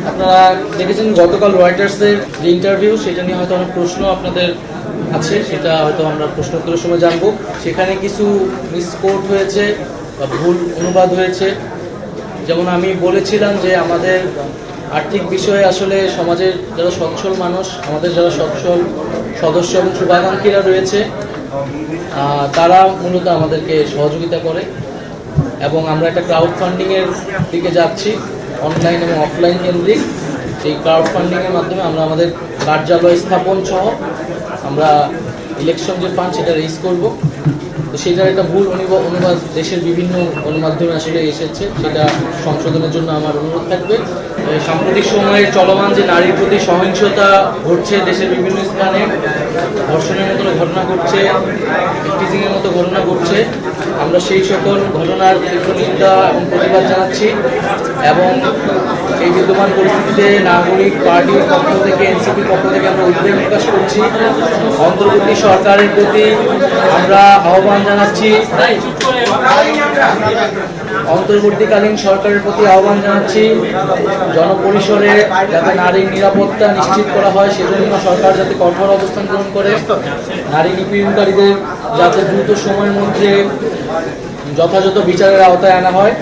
আপনারা দেখেছেন গতকাল রয়টার্সের যে ইন্টারভিউ, সেটা নিয়ে হয়তো অনেক প্রশ্ন আপনাদের আছে, সেটা হয়তো আমরা প্রশ্নোত্তরের সময় জানবো। সেখানে কিছু মিসকোট হয়েছে বা ভুল অনুবাদ হয়েছে। যেমন আমি বলেছিলাম যে আমাদের আর্থিক বিষয়ে আসলে সমাজের যারা সচ্ছল মানুষ, আমাদের যারা সচ্ছল সদস্য এবং শুভাকাঙ্ক্ষীরা রয়েছে, তারা মূলত আমাদেরকে সহযোগিতা করে এবং আমরা একটা ক্রাউড ফান্ডিংয়ের দিকে যাচ্ছি, অনলাইন এবং অফলাইন কেন্দ্রিক। সেই ক্রাউড ফান্ডিংয়ের মাধ্যমে আমরা আমাদের কার্যালয় স্থাপন সহ আমরা ইলেকশন যে ফান্ড সেটা রেজ করব। তো সেটার একটা ভুল অনুবাদ দেশের বিভিন্ন গণমাধ্যমে আসলে এসেছে, সেটা সংশোধনের জন্য আমার অনুরোধ থাকবে। সাম্প্রতিক সময়ে চলমান যে নারীর প্রতি সহিংসতা ঘটছে দেশের বিভিন্ন স্থানে, ধর্ষণের মতো ঘটনা ঘটছে, টিজিংয়ের মতো ঘটনা ঘটছে, আমরা সেই সকল ঘটনার তীব্র নিন্দা এবং প্রতিবাদ জানাচ্ছি এবং এই বিদ্যমান পরিস্থিতিতে নাগরিক পার্টির পক্ষ থেকে, এনসিপির পক্ষ থেকে আমরা উদ্বেগ প্রকাশ করছি। অন্তর্বর্তী সরকারের প্রতি আমরা আহ্বান জানাচ্ছি, অন্তর্বর্তীকালীন সরকারের প্রতি আহ্বান জানাচ্ছি জনপরিসরে যাতে নারীর নিরাপত্তা নিশ্চিত করা হয়, সেজন্য সরকার যাতে কঠোর অবস্থান গ্রহণ করে, নারী নিপীড়নকারীদের যাতে দ্রুত সময়ের মধ্যে যথাযথ বিচারের আওতায় আনা হয়।